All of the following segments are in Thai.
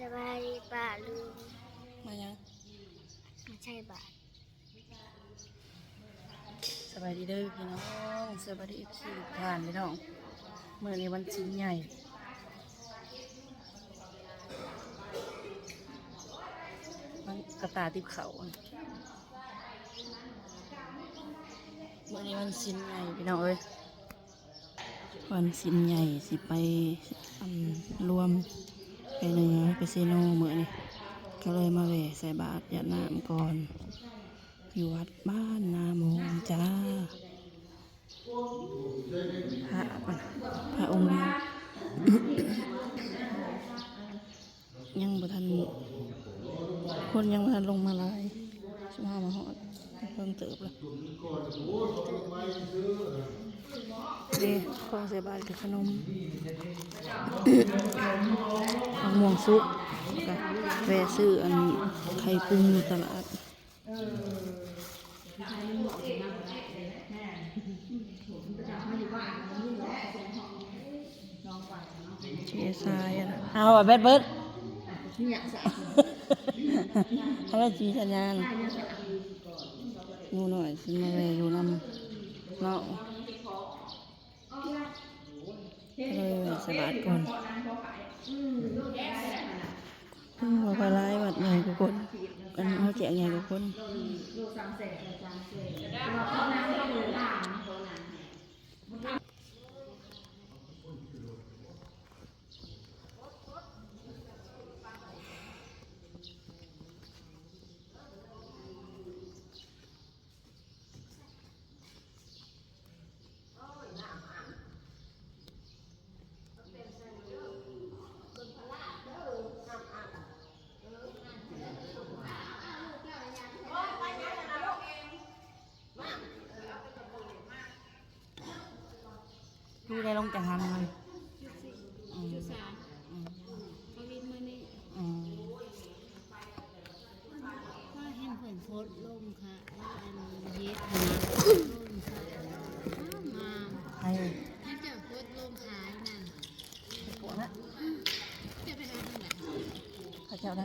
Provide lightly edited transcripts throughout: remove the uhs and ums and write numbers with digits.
สบายดีป่าลุงมายังไม่ใช่บาทสบายดีเด้อพี่น้องสบายดีพี่ผ่านพี่น้องเมื่อในวันชิ้นใหญ่มันกระตาติบเขาเมื่อในวันชิ้นใหญ่พี่น้องเอ้ยวันชิ้นใหญ่สิไปรวมไปเหนือไปเซโนเมื่อนี่ก็เลยมาแหวะใส่บาตรยาน้ำก่อนอยู่วัดบ้านนาโมงจ้าพระองค์เดียวยังบ่ทันคนยังบ่ทันลงมาลายสมามาหอดเพิ่มเติบเลยนี่ของใส่บาตรกับขนมมะม่วงสุกแวะซื้ออันไข่ปรุงอยู่ตลาดเชียร์ซายอ่ะเอาอ่ะเบิดเขาเลยจีสัญญาณงูหน่อยสิมาเลยอยู่น้ำเนาะเลยสบายก่อนเราไปไล่บัดใหญ่กุคนกันเขาแจกใหญ่กุคนดูได้ลงจากหันเลยจุดสามเขาวินมานี่ว่าเห็นผลโพสลงค่ะอันเย็ดมาลงค่ะมาใครถ้าเจอโพสลงขายนั่นปวดนะจะไปหาที่ไหนข้าเจ้าได้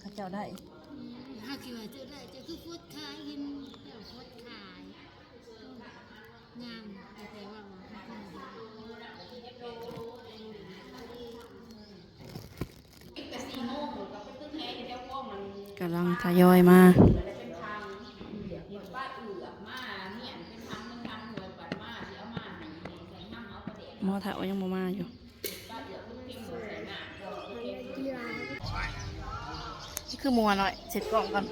ข้าเจ้าได้ถ้าคิดว่าจะได้จะคือโพสขายเห็นเจ้าโพสขายงามแต่ว่ากำลังทยอยมาหมอถาวยังมาอยู่นี่คือมัวหน่อยเสร็จกล่องก่อน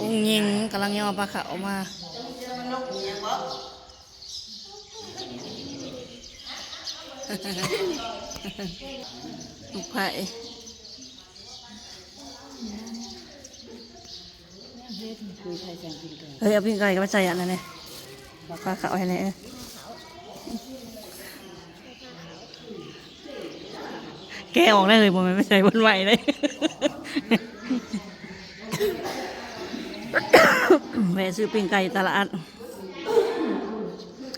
องค์ยิงกำลังย่อปลาขาวมาลูกไผ่เฮ้ยเอาปิ้งไก่ก็มาใส่อันนั้นเลยปลาขาวให้ไหนแกออกได้เลยผมไม่ใส่บนไหวเลยแม่ซื้อปิ้งไก่ตลาด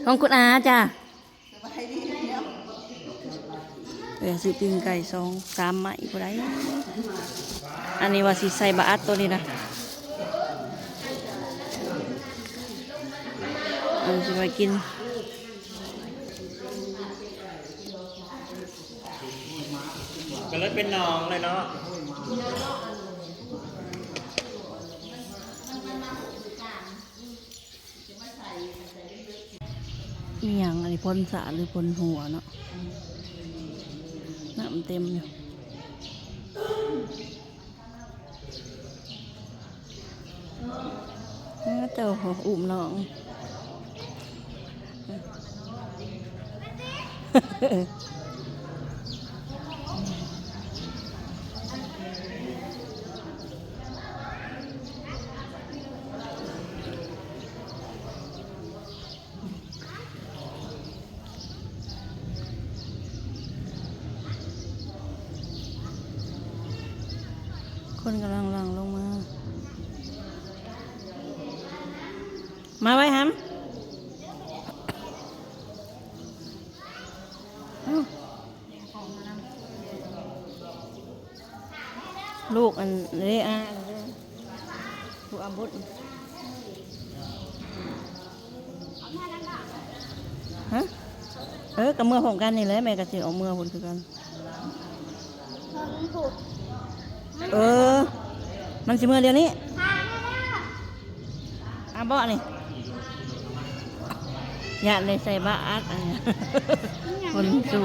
ของคุณอาจ้าแม่ซื้อปิ้งไก่2-3ไม้ก็ได้อันนี้ว่าสิใส่บาตรตัวนี้นะอันจะไปกินก็เลยเป็นน้องเลยเนาะมีอย่างอะไรพ่นสาหรือพ่นหัวเนาะน้ำเต็มอยู่เจ้าอุ้มน้องคนกำลังหลั่งลงมาไว้ฮัม ของมา ลูกอันนี้ลูกอาบุตฮะกับเมื่อผมกันนี่แหละแม่กับสิออกเมื่อผมคือกันมันสิเมื่อเดียวนี้เบาะนี่อยากเลยใส่บาอัดอะไรคนสู้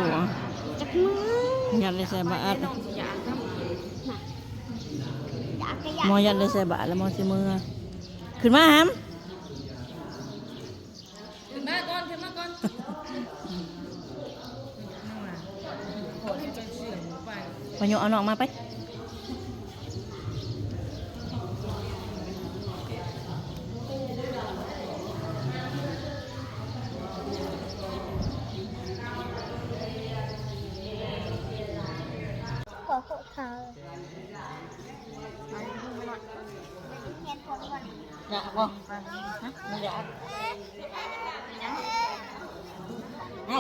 อยากเลยใส่บาอัดหมอยันเลยใส่บาแล้วหมอสิมือขึ้นมาหามขึ้นมาก่อนพยเอาน้องมาไปขอโทษค่ะ อยากบ่ไม่อยากเอ้า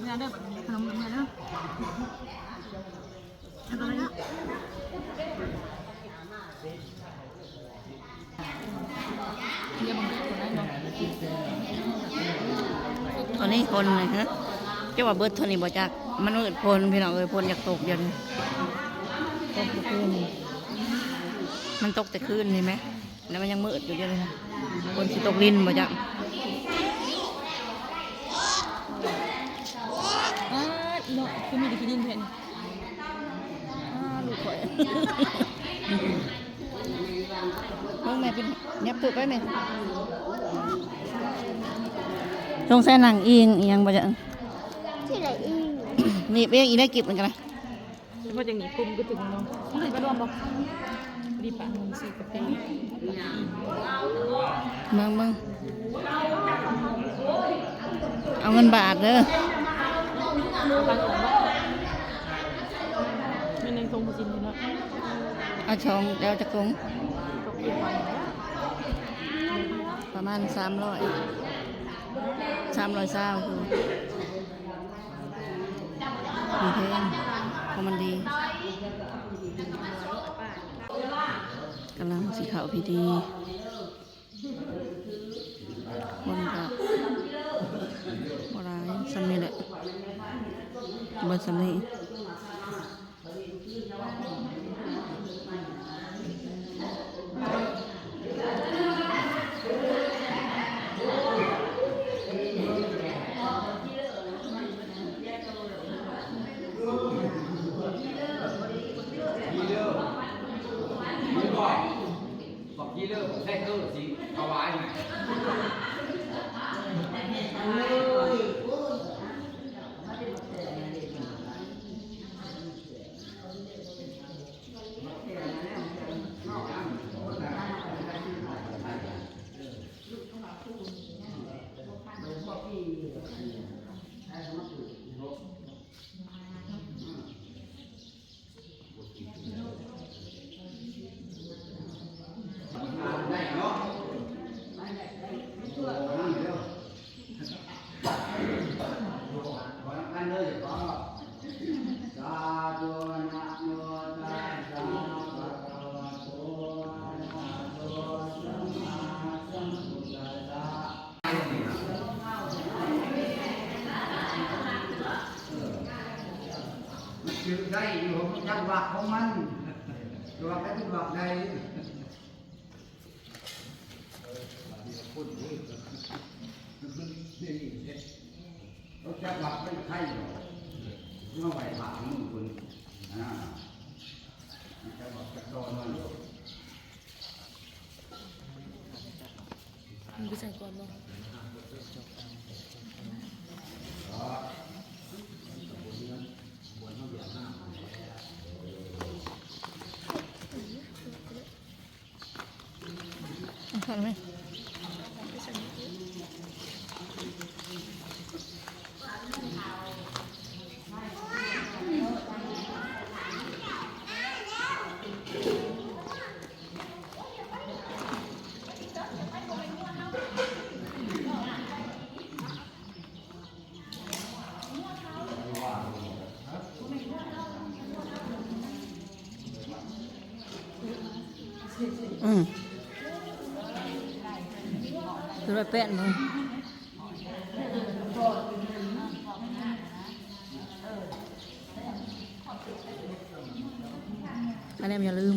เนี่ยเด้อขนมเนี่ยเด้ออะไรนะตอนนี้คนเลยฮะเจ้าว่าเบิร์ดเท่านี้บ่จักมันมืดพลพี่น้องพลอยากตกเดี๋ยวนี้ตกคืนมันตกแต่คืนนี่ไหมแล้วมันยังมืดอยู่เดี๋ยวนี้นะคนสิตกลินบ่จักเนาะคือมีแต่ขี้ดินเพิ่นลูกข่อยมึงแม่เป็นยับตัวไปแม่สงสัยหนังอิงยังบ่จักที่ไหนอีก นี่เบี้ยอีได้เก็บเหมือนกันนะ พอจะหนีปุ่มก็ถึงน้องก็รวมบอกรีบปะมึงสิกาแฟ มึงเอาเงินบาทเด้อ มีหนึ่งทรงพจินนี่เนาะ เอาช่องเดี๋ยวจะกง ตกเย็นไป ประมาณ300 เศร้าคือมีเพลงเพราะมันดีกำลังสีขาวพิธีคนกับโบราณสันนี่แหละบนสันนี่บอกยี่เลิกได้เลิกสิเอาไว้ไงได้เนาะอันเลยก็สาธุนะโมตัสสะภะคะวะโตอะระหะโตสัมมาสัมพุทธัสสะมันจืดได้อยู่จังหวะของมันตัวกันจังหวะใดเราจะหลับไม่ไข่หรอกเมื่อไหร่ถามมึงคุณจะบอกจะโดนมัน มึงไปใส่ก่อนบ่ ทันไหม คือว่าแป้นมึงอันนี้อย่าลืม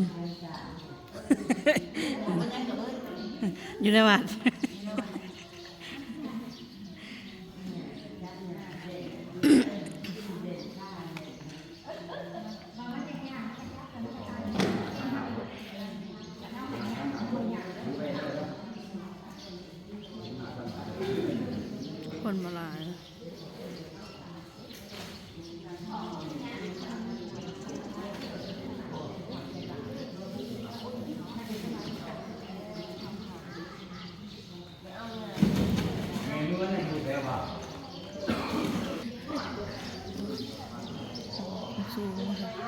อยู่ในวัด คนมาหลาย สูง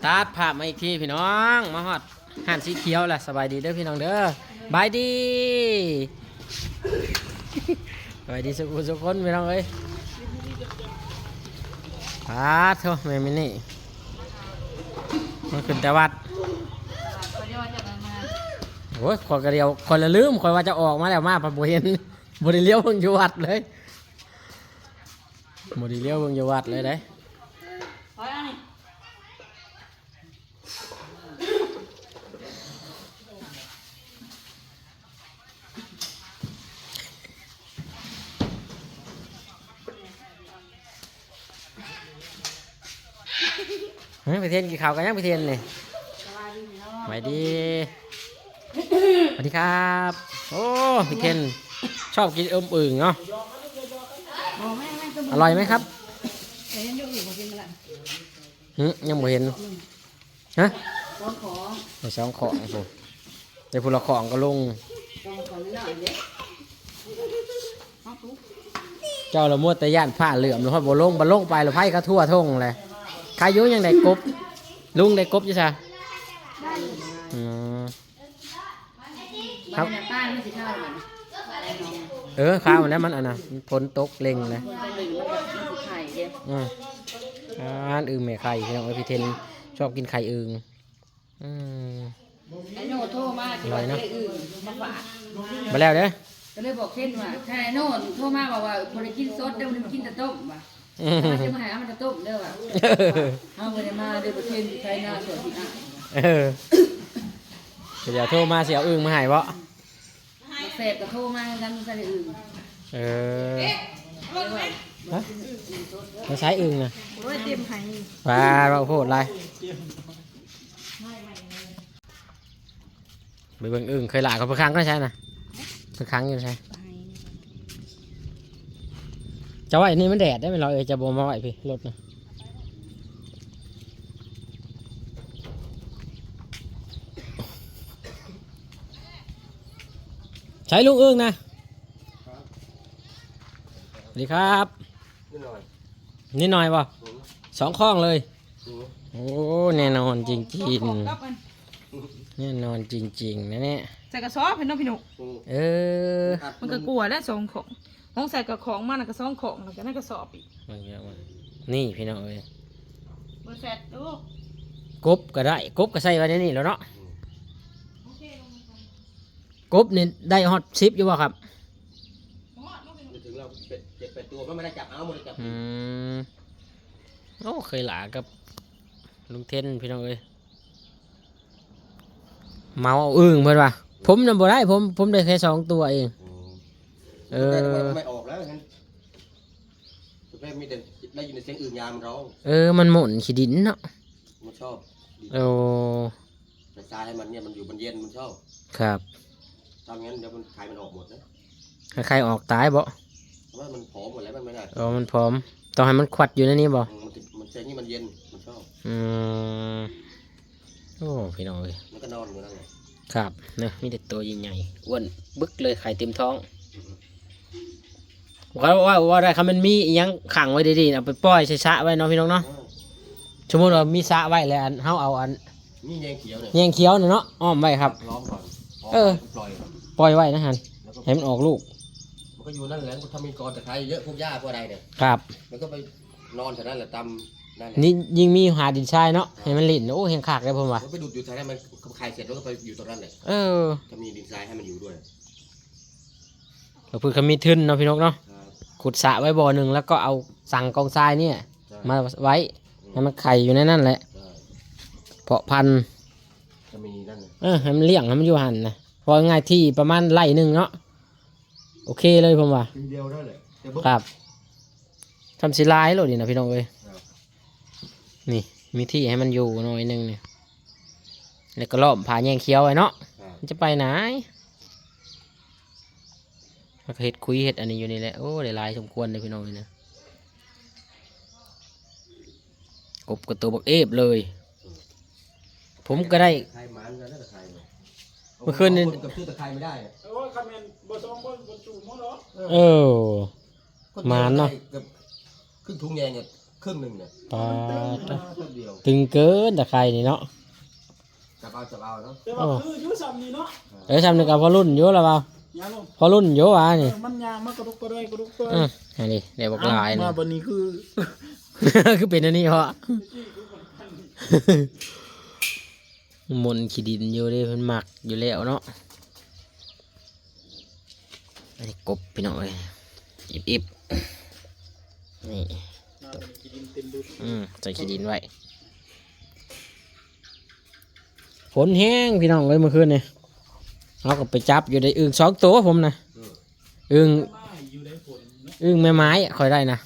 ตัดภาพมาอีกทีพี่น้องมาฮอดห่านสีเขียวแหละสบายดีเด้อพี่น้องเด้อบายดี สบายดีสุขคนพี่น้องเอ้ยโธ่แม่มินี่มันขึ้นแต่วัดโอ้ยขอยกระเดียวคนละลืมคอยว่าจะออกมาแล้วมาปะบ่เห็นบ่ได้เลี้ยวเพิ่งอยู่วัดเลยบ่ได้เลี้ยวเพิ่งอยู่วัดเลยเด้ไปเทนกี่ข่าวกันยังไปเทนเลยสวัสดีสวัสดีครับโอ้ไปเทนชอบกินอึ่งเนาะอร่อยไหมครับยังไม่เห็นฮะสองของผมแต่พลของก็ลงเจ้าละมัวแต่ย่านผ้าเหลื่อมหรือว่าบ่ลงบ่ลงไปหรือไพ่ก็ทั่วท่งเลยใครยุ่งยังได้กบลุงได้กบใช่ไหมครับข้าวมันแล้วมันอันน่ะฝนตกเล็งเลยอึ่งแม่ไข่พี่น้องพี่เทนชอบกินไข่อึ่งไอ้โน่โทรมาที่ว่าจะอึ่งมาฝาก มาแล้วเด้อก็เลยบอกเช่นว่าถ้าไอ้โน่โทรมาบอกว่าคนกินสดเดี๋ยวมันกินแต่ต้มว่ะมันจะมาหามันจะต้มเด้อว่ะเอาไปมาเดี๋ยวประเทศไทยหน้าสวยที่อ่ะเดี๋ยวโทรมาเสียอึ่งมาให้บ่เสพกับโทรมากันใส่อึ่งมาใช้อึ่งนะโอ้ยเตรียมไข่ปลาเราโพดไร ไปเบิ่งอึ่งเคยหลากับเพื่อครั้งก็ใช่นะเพื่อครั้งอยู่ใช่จะไหวนี่มันแดดได้ไหมเราจะบ่มาไหวพี่รถนะใช้ลูกอึ่งนะสวัสดีครับนี่หน่อยป่ะ2 ข้องเลยโอ้แน่นอนจริงๆแน่นอนจริงๆนะเนี่ย ใส่กระสอบเห็นน้องพี่หนุ เออ มันก็กลัวแล้ว2 ของห้องใส่กับของมันก็2 ของแล้วก็นั่นกระสอบอีก นี่พี่น้องเอ้ย เบอร์แซดดู กบก็ได้กบก็ใส่ไว้ในนี่แล้วเนาะกบนี่ได้ฮอต10อยู่บ่ครับ ถึงเราเป็ดตัวก็ไม่ได้จับเอาหมดเลยจับ โอ้เคยหลากับลุงเทนพี่น้องเอ้ยเมาเอาอึ่งเพิ่นว่าผมนำบ่ได้ผมได้แค่2 ตัวเองไม่ออกแล้วงั้นแม่มีแต่ได้ยินเสียงอื่นยามมันร้อง มันหมุนขี้ดินเนาะ มันชอบ โอ้ แต่ทรายให้มันเนี่ยมันอยู่มันเย็นมันชอบ ครับ ทำงั้นเดี๋ยวมันไข่มันออกหมดนะ ใครออกตายบ่ เพราะว่ามันผอมหมดแล้วมันไม่ได้ มันพร้อมต้องให้มันควัดอยู่ในนี้บ่ มันเสียงนี่มันเย็นมันชอบ โอ้พี่น้องเอ้ย มันก็นอนอยู่นั่นแหละ ครับเนี่ยมีแต่ตัวใหญ่ๆอ้วนบึกเลยไข่เต็มท้องว่าได้ครับมันมีอิหยังขังไว้ดีๆเอาไปปล่อยใส่สระไว้เนาะพี่น้องเนาะสมมติว่ามีสระไว้แล้วเฮาเอาอัน นี่แยงเขียวเนี่ย แยงเขียวเนาะอ้อมไว้ครับ ล้อมก่อน ปล่อย ปล่อยไว้นะฮันให้มันออกลูก มันก็อยู่นั่นแหละถ้ามีกอตะไคร้เยอะพวกหญ้าพวกอะไรเนี่ย ครับ มันก็ไปนอนแถวนั้นแหละตำนั่นแหละ นี่ยิ่งมีหาดินทรายเนาะให้มันลิ่นโอ้เห็นขากเลยผมว่า มันไปดูดอยู่แถวนั้นมันไข่เสร็จแล้วก็ไปอยู่ตรงนั้นเลย จะมีดินทรายให้มันอยู่ด้วย เราเพิ่งเขามีทึนเนาะพี่นกเนาะ ครับ ขุดสระไว้บ่อหนึ่งแล้วก็เอาสั่งกองทรายเนี่ย ใช่ มาไว้ให้มันไข่อยู่ในนั่นแหละ ใช่ เพาะพันธุ์ จะมีนั่นเลย ให้มันเลี้ยงให้มันอยู่หันนะพอง่ายที่ประมาณไร่หนึ่งเนาะโอเคเลยผมว่า ทีเดียวได้เลยแต่ ครับทำสีลายโหลดดีนะพี่น้องเอ้ย ครับ นี่มีที่ให้มันอยู่หน่อยหนึงเนี่ยแล้วก็ล้อมผาแยงเขียวไว้เนาะ ครับ มันจะไปไหนแล้วก็เห็ดคุยเห็ดอันนี้อยู่นี่แหละโอ้ได้หลายสมควรเลยพี่น้องเลยนะกบกับตัวบักเอฟเลย ผมก็ได้ ไข่หมันกันแล้วตะไคร้เนี่ย เมื่อคืนนี่ คนกับชื่อตะไคร้ไม่ได้เนี่ย โอ้ยคำเมนบ่สองคนบ่จูบมั้งเนาะ เออ หมาเนาะ กับครึ่งถุงแยงเนี่ยครึ่งหนึ่งเนี่ย ปลา คนเดียว ตึงเกินตะไคร่นี่เนาะ จับเอาเนาะ แต่ว่าคืออยู่ซ้ำนี่เนาะ ทำหนึ่งกับพอรุ่นอยู่แล้วเปล่าย าลง พอรุ่นอยู่วะนี่ มันยางมากระดุกกระด้วยกระดุกกระ อันนี้เดี๋ยวบอกลาย มา นี่ บันนี้คือ คือเป็นอันนี้เหรอมนขี้ดินอยู่เลยมันหมักอยู่แล้วเนาะอันนี้กบพี่น้องเลยอิบนี่ใส่ขี้ดินไว้ฝนแห้งพี่น้องเลยเมื่อคืนนี่เราก็ไปจับอยู่ในอึ่ง2 ตัวผมนะอึ่ง อยู่ในฝนเนาะ อึ่งไม้คอยได้นะ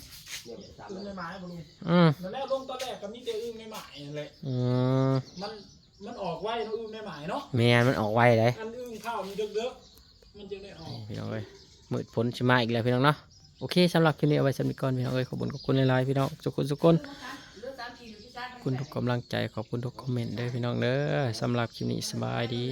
อึ้งในไม้บ่ลุง อืม นั่นแหละลงตอนแรกก็มีแต่อึ้งในไม้นั่นแหละ อืม มันออกไว้เนาะอึ้งในไม้เนาะ แม่มันออกไวเลย อันอึ้งข้าวมันเด้อๆมันจะได้ออก พี่น้องเอ้ยมืดพ้นชิมาอีกแล้วพี่น้องเนาะโอเคสำหรับคลิปนี้เอาไว้สำหรับก่อนพี่น้องเอ้ยขอบคุณหลายๆพี่น้องทุกคนขอบคุณทุกกำลังใจขอบคุณทุกคอมเมนต์เด้อพี่น้องเด้อสำหรับคลิปนี้สบายดี